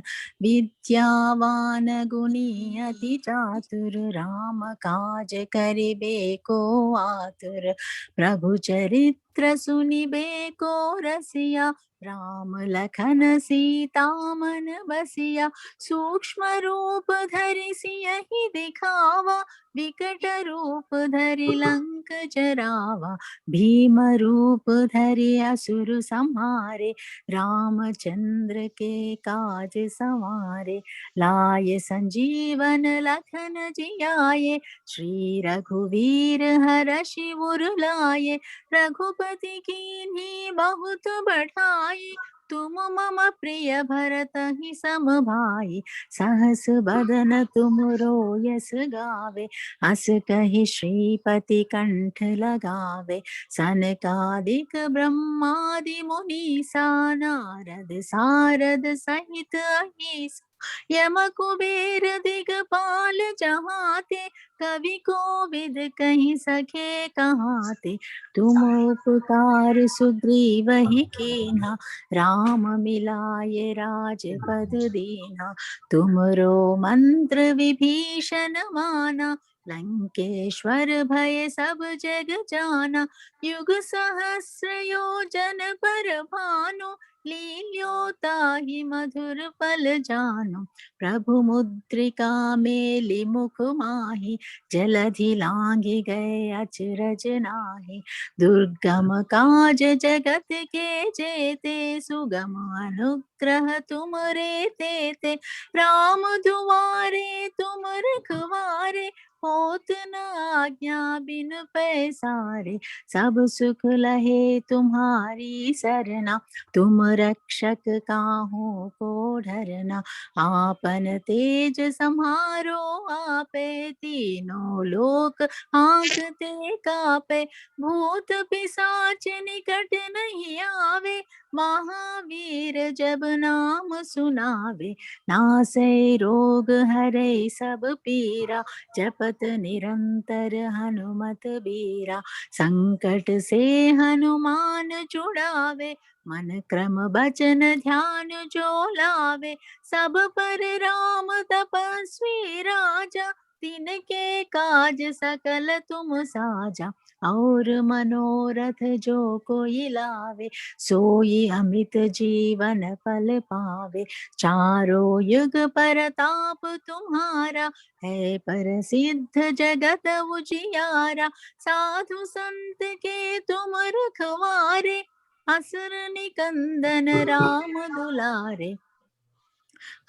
विद्यावान गुणी अति चातुर, राम काज करिबे को आतुर, प्रभु चरित्र सुनिबे को रसिया, राम लखन सीता मन बसिया, सूक्ष्म रूप धरि सियहि दिखावा, विकट रूप धरि लंक जरावा, भीम रूप धरि असुर संहारे, रामचंद्र के काज संवारे, लाय संजीवन लखन जियाए, श्री रघुवीर हरषि उर लाए, रघुपति कीन्ही बहुत बढ़ाई, तुम मम प्रिय भरतहि सम भाई, सहस बदन तुम रोयस गावे, अस कहि श्रीपति कंठ लगावे, सनकादिक ब्रह्मादि मुनीसा, नारद सारद सहित अहीसा, यम कुबेर दिगपाल जहाते, कवि कोविद कहीं सके कहाते, तुम उपकार सुग्रीवहि कीन्हा, राम मिलाए राजपद दीन्हा, तुमरो मंत्र विभीषण माना, लंकेश्वर भय सब जग जाना, युग सहस्र योजन पर भानु, लील्योताहि मधुर पल जानो, प्रभु मुद्रिका मेलि मुख माहि, जलधि लांघि गए अचरज नाही, दुर्गम काज जगत के जेते, सुगम अनुग्रह तुम रे तेते, राम दुआरे तुम रखवारे, होत न आज्ञा बिन पैसारे, सब सुख लहे तुम्हारी सरना, तुम रक्षक काहू को डरना, आपन तेज सम्हारो आपे, तीनों लोक हाँकते कापे, भूत पिशाच निकट नहीं आवे, महावीर जब नाम सुनावे, नासै रोग हरै सब पीरा, जपत निरंतर हनुमत बीरा, संकट से हनुमान छुड़ावे, मन क्रम बचन ध्यान जो लावे, सब पर राम तपस्वी राजा, तिनके काज सकल तुम साजा, और मनोरथ जो कोई लावे, सोई अमित जीवन फल पावे, चारों युग परताप तुम्हारा, है प्रसिद्ध जगत उजियारा, साधु संत के तुम रखवारे, असुर निकंदन राम दुलारे,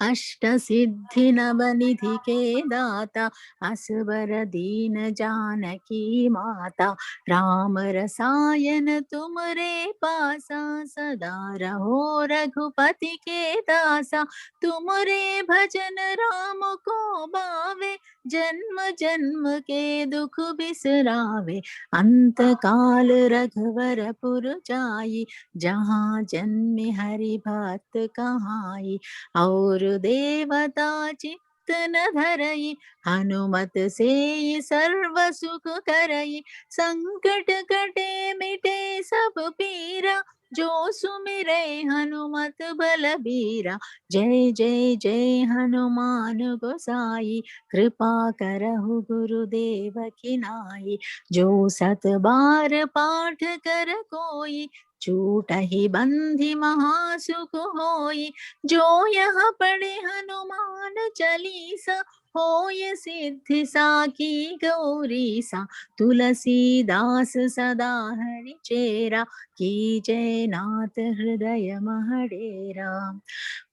अष्टसिद्धि नवनिधि के दाता असवर दीन जानकी माता राम रसायन तुमरे पासा सदा रहो रघुपति के दासा तुमरे भजन राम को बावे जन्म जन्म के दुख बिसरावे अंत काल रघुवर पुर जाई जहाँ जन्मे हरि भक्त कहाई और देवता चित्त न धरई हनुमत से सर्व सुख करई संकट कटे मिटे सब पीरा जो सुमिरे हनुमत बलबीरा जय जय जय हनुमान गोसाई कृपा करहु गुरुदेव की नाई जो सत बार पाठ कर कोई छूटहि बंधि महासुख होई जो यहाँ पढ़े हनुमान चालीसा होय सिद्धि साखी गौरी सा तुलसीदास सदा हरि चेरा की जय नाथ हृदय महडेरा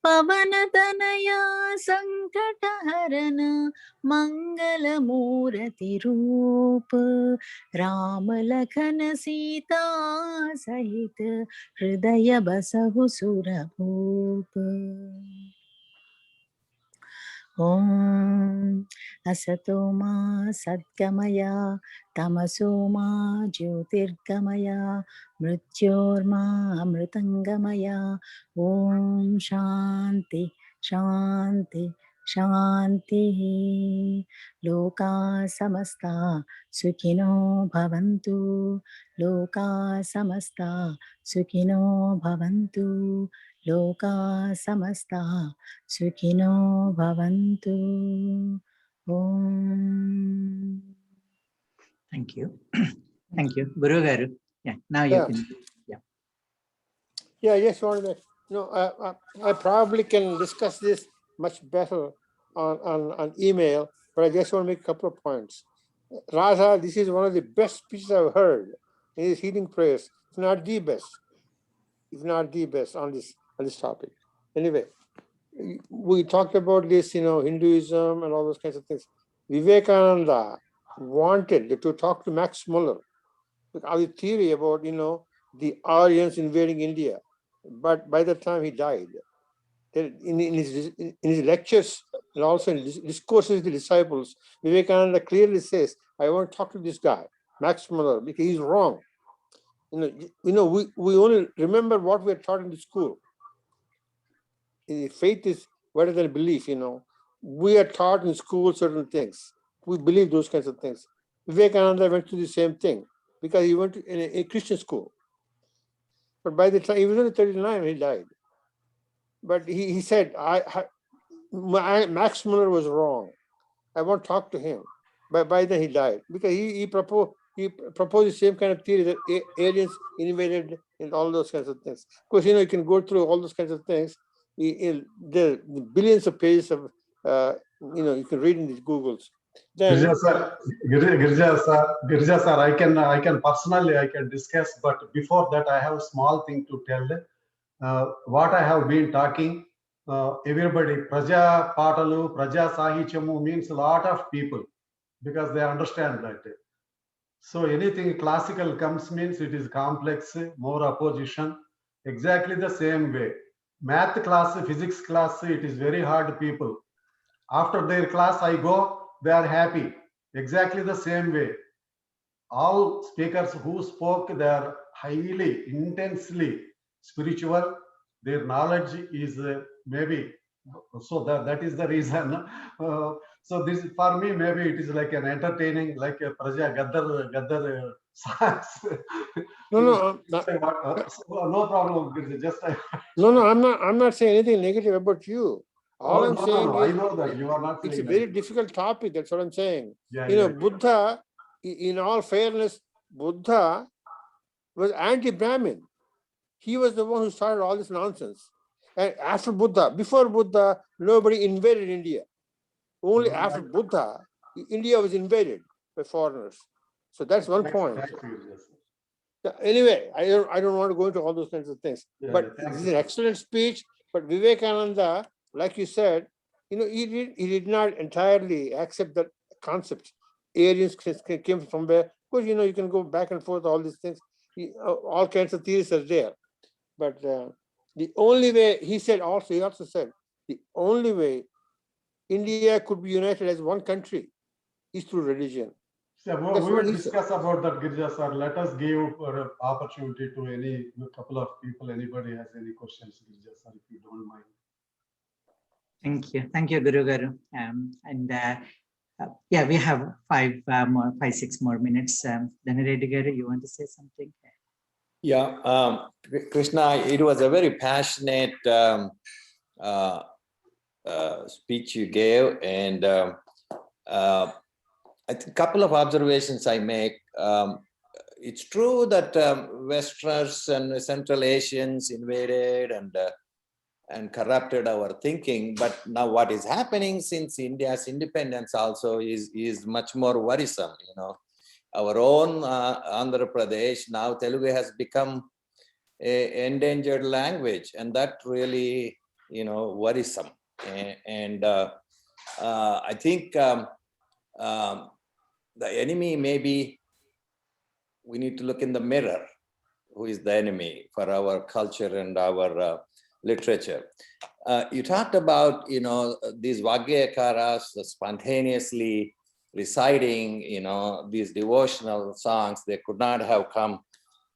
पवन तनया संकट हरन मंगल मूर्ति रूप राम लखन सीता सहित हृदय बसहु सुरभूप ॐ असतो मा सद्गमया तमसो मा ज्योतिर्गमया मृत्योर्मा अमृतङ्गमया ॐ शान्ति शान्ति शान्तिः लोका समस्ता सुखिनो भवन्तु लोका समस्ता सुखिनो भवन्तु लोका समस्ता सुखिनो भवन्तु ॐ Thank you. Thank you. Guru Garu. Yeah, now you Yeah. can. Yeah, I just wanted to, I probably can discuss this much better on email, but I just want to make a couple of points. Radha, this is one of the best speeches I've heard in these healing prayers, if not the best, on this topic. Anyway, we talked about this, Hinduism and all those kinds of things. Vivekananda wanted to talk to Max Muller about the theory about, the Aryans invading India. But by the time he died, in his lectures and also in discourses with the disciples, Vivekananda clearly says, I want to talk to this guy, Max Muller, because he's wrong. We only remember what we are taught in the school. Faith is better than belief, We are taught in school certain things. We believe those kinds of things. Vivekananda went through the same thing because he went to a Christian school. But by the time he was only 39, he died. But he said, Max Muller was wrong. I won't talk to him. But by then he died because he proposed the same kind of theory that aliens invaded and all those kinds of things. Of course, you can go through all those kinds of things. The billions of pages of, you can read in these Googles. Then, Girja sir, I can personally discuss, but before that I have a small thing to tell. What I have been talking, everybody, Praja Patalu, Praja Sahichamu means a lot of people because they understand that. So anything classical comes means it is complex, more opposition, exactly the same way. Math class, physics class, it is very hard people. After their class I go, they are happy. Exactly the same way. All speakers who spoke, they are highly, intensely spiritual. Their knowledge is maybe, so that is the reason. So this for me, maybe it is like an entertaining, like a Praja Gaddar songs. no problem. Just I'm not saying anything negative about you. All I'm saying is, I know that you are not saying it's a very difficult topic. That's what I'm saying. Yeah, Buddha, in all fairness, Buddha was anti-Brahmin. He was the one who started all this nonsense. And after Buddha, before Buddha, nobody invaded India. Only after Buddha, India was invaded by foreigners. So that's one point. Anyway, I don't want to go into all those kinds of things. But this is an excellent speech. But Vivekananda like you said, he did not entirely accept that concept. Aliens came from where? Of course, you can go back and forth, all these things. All kinds of theories are there. But the only way, he also said, the only way India could be united as one country is through religion. So That's we what will he said. discuss about that, Girija sir. Let us give opportunity to a couple of people. Anybody has any questions, Girija sir, if you don't mind. Thank you, Guru Garu. Yeah, we have 6 more minutes. Dhanaredi Garu, you want to say something? Yeah, Krishna, it was a very passionate speech you gave, and I think a couple of observations I make. It's true that Westerners and Central Asians invaded and corrupted our thinking, but now what is happening since India's independence also is much more worrisome. Our own Andhra Pradesh, now Telugu has become an endangered language, and that really, worrisome. And I think the enemy, maybe we need to look in the mirror. Who is the enemy for our culture and our literature? You talked about, these Vagyakaras spontaneously reciting, these devotional songs. They could not have come,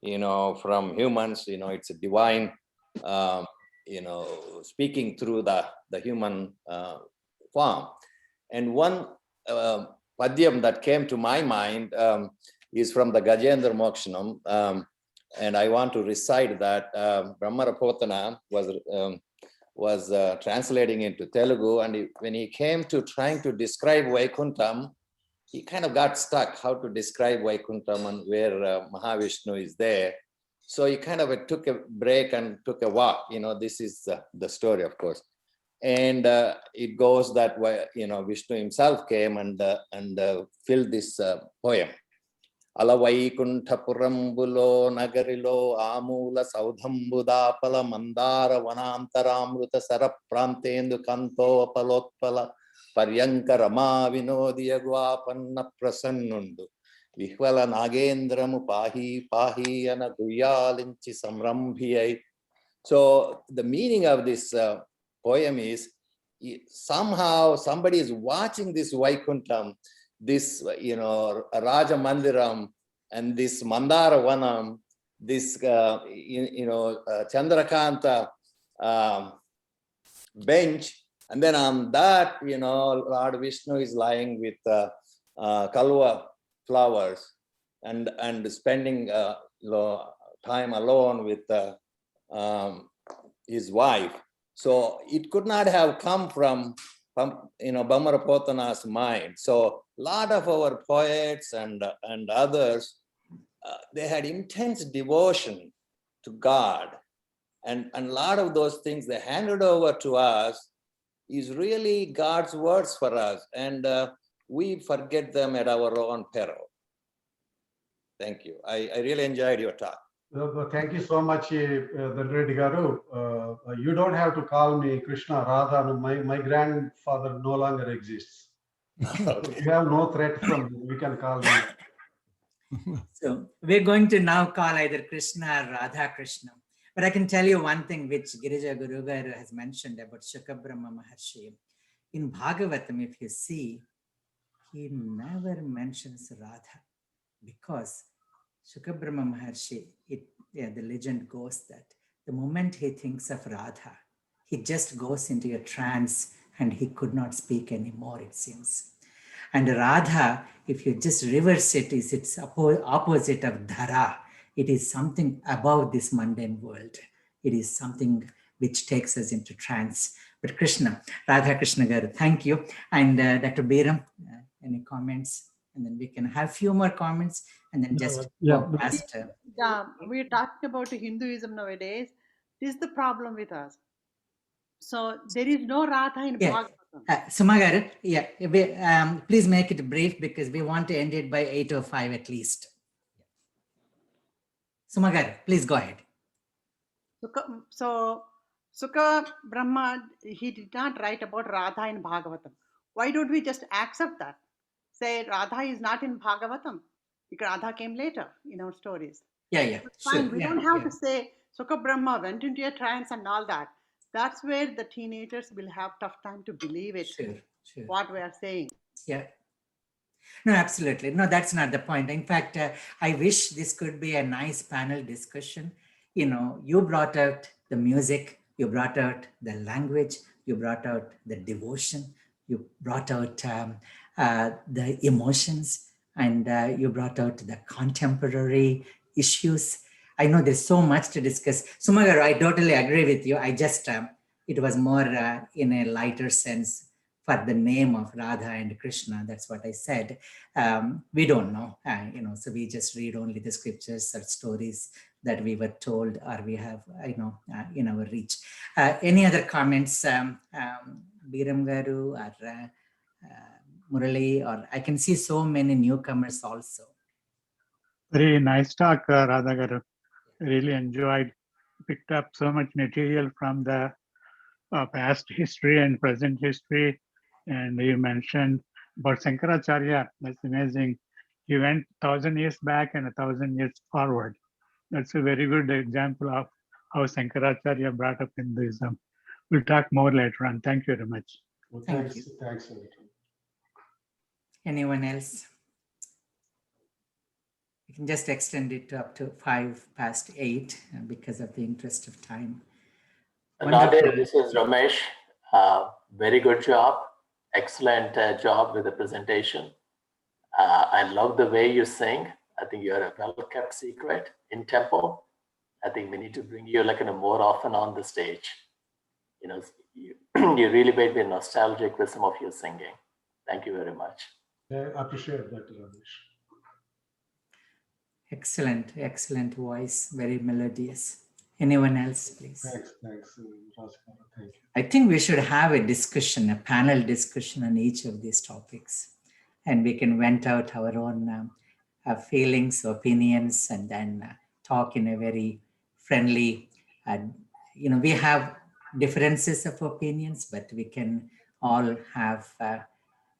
from humans. It's a divine, speaking through the human form. And one padyam that came to my mind is from the Gajendra Mokshanam. And I want to recite that. Brahmarapotana was translating into Telugu, and when he came to trying to describe Vaikuntham, he kind of got stuck how to describe Vaikuntham and where Mahavishnu is there. So he kind of took a break and took a walk. This is the story, of course. And it goes that way, Vishnu himself came and filled this poem. Alavaikuntapurambulo nagarilo amula saudhambudapala mandara vanantaramruta saraprantendu kanto apalotpala Paryanka Rama Vinodiyagwapanna Prasannundu Vihvala Nagendramu Pahi Pahi Anaguyalinchi Samrambhiyai. So the meaning of this poem is somehow somebody is watching this Vaikuntham, this Raja Mandiram, and this Mandara Vanam, this Chandrakanta bench. And then on that, Lord Vishnu is lying with Kalwa flowers and spending time alone with his wife. So it could not have come from Brahmarapotana's mind. So a lot of our poets and others, they had intense devotion to God. And a lot of those things they handed over to us is really God's words for us, and we forget them at our own peril. Thank you. I really enjoyed your talk. Thank you so much, Dhanaredi Garu. You don't have to call me Krishna, Radha. My grandfather no longer exists. Okay. You have no threat from me. You can call me. So we're going to now call either Krishna or Radha Krishna. But I can tell you one thing which Girija Guru Garu has mentioned about Shukabrahma Maharshi. In Bhagavatam, if you see, he never mentions Radha, because Shukabrahma Maharshi, the legend goes that the moment he thinks of Radha, he just goes into a trance and he could not speak anymore, it seems. And Radha, if you just reverse it, it's opposite of Dhara. It is something above this mundane world. It is something which takes us into trance. But Krishna, Radha Krishna Garu, thank you. And Dr. Biram, any comments? And then we can have few more comments and then just go past. We talked about Hinduism nowadays. This is the problem with us. So there is no Radha in Bhagavatam. Suma Garu, please make it brief because we want to end it by 8:05 at least. Suma Garu, please go ahead. So Sukha Brahma, he did not write about Radha in Bhagavatam. Why don't we just accept that? Say Radha is not in Bhagavatam because Radha came later in our stories. Yeah, Fine, sure. we Yeah, don't have yeah. to say Sukha Brahma went into a trance and all that. That's where the teenagers will have tough time to believe it, Sure. what we are saying. Yeah. No, absolutely. No, that's not the point. In fact, I wish this could be a nice panel discussion. You know, you brought out the music, you brought out the language, you brought out the devotion, you brought out the emotions, and you brought out the contemporary issues. I know there's so much to discuss. Sumagaru, I totally agree with you. I just, it was more in a lighter sense for the name of Radha and Krishna. That's what I said. We don't know, so we just read only the scriptures or stories that we were told or we have, in our reach. Any other comments, Biram Garu or Murali, or I can see so many newcomers also. Very nice talk, Radha Garu. Really enjoyed, picked up so much material from the past history and present history. And you mentioned about Shankaracharya. That's amazing. He went 1,000 years back and 1,000 years forward. That's a very good example of how Shankaracharya brought up Hinduism. We'll talk more later on. Thank you very much. Well, Thank thanks, thanks, Everton. Anyone else? We can just extend it up to 8:05 because of the interest of time. Nadir, this is Ramesh. Very good job. Excellent job with the presentation. I love the way you sing. I think you're a well-kept secret in tempo. I think we need to bring you more often on the stage. You really made me nostalgic with some of your singing. Thank you very much. I appreciate that, Ramesh. Excellent voice, very melodious. Anyone else, please? Thanks, Rajkumar. Thank you. I think we should have a discussion, a panel discussion on each of these topics, and we can vent out our own feelings, opinions, and then talk in a very friendly. We have differences of opinions, but we can all have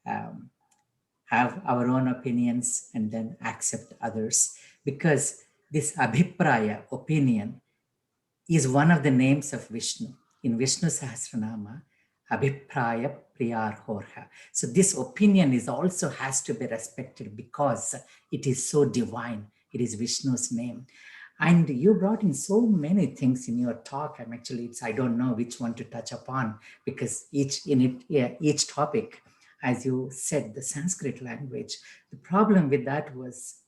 our own opinions and then accept others, because this abhipraya, opinion, is one of the names of Vishnu. In Vishnu Sahasranama, abhipraya priyarhorha. So this opinion is also has to be respected because it is so divine. It is Vishnu's name. And you brought in so many things in your talk. I don't know which one to touch upon, because each topic, as you said, the Sanskrit language, the problem with that was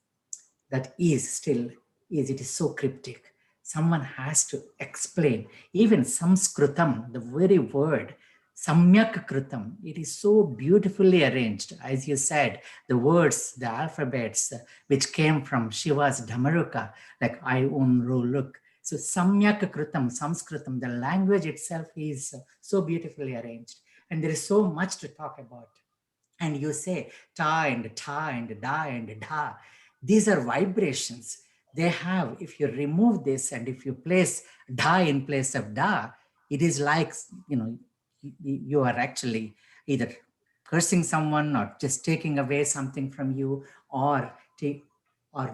that it is so cryptic. Someone has to explain. Even Samskritam, the very word, Samyak Kritam, it is so beautifully arranged. As you said, the words, the alphabets, which came from Shiva's Dhamaruka, like I look. So Samyak Kritam, Samskritam, the language itself is so beautifully arranged. And there is so much to talk about. And you say ta and da and da. These are vibrations. They have, if you remove this and if you place da in place of da, it is like, you are actually either cursing someone or just taking away something from you, or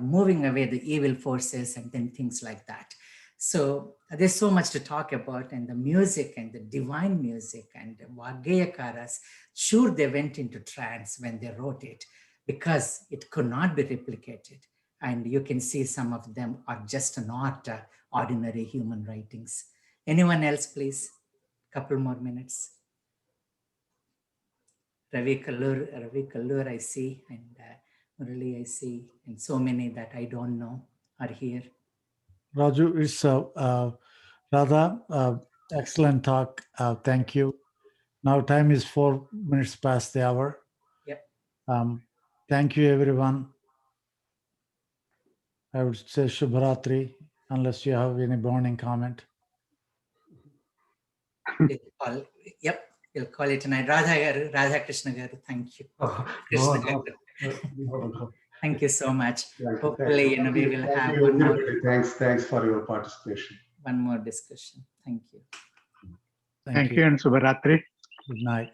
moving away the evil forces and then things like that. So there's so much to talk about, and the music and the divine music and the Vagayakaras, sure, they went into trance when they wrote it because it could not be replicated. And you can see some of them are just not ordinary human writings. Anyone else, please? Couple more minutes. Ravi Kallur, I see, and Murali, I see, and so many that I don't know are here. Raju, it's Radha, excellent talk. Thank you. Now time is 4 minutes past the hour. Yep. Thank you, everyone. I would say Shubharatri, unless you have any burning comment. Yep, we'll call it tonight. Radha Krishna Garu, thank you. No. Thank you so much. Thank Hopefully, you. we will have you, one more. Thanks for your participation. One more discussion. Thank you. Thank you and Subharatri. Good night.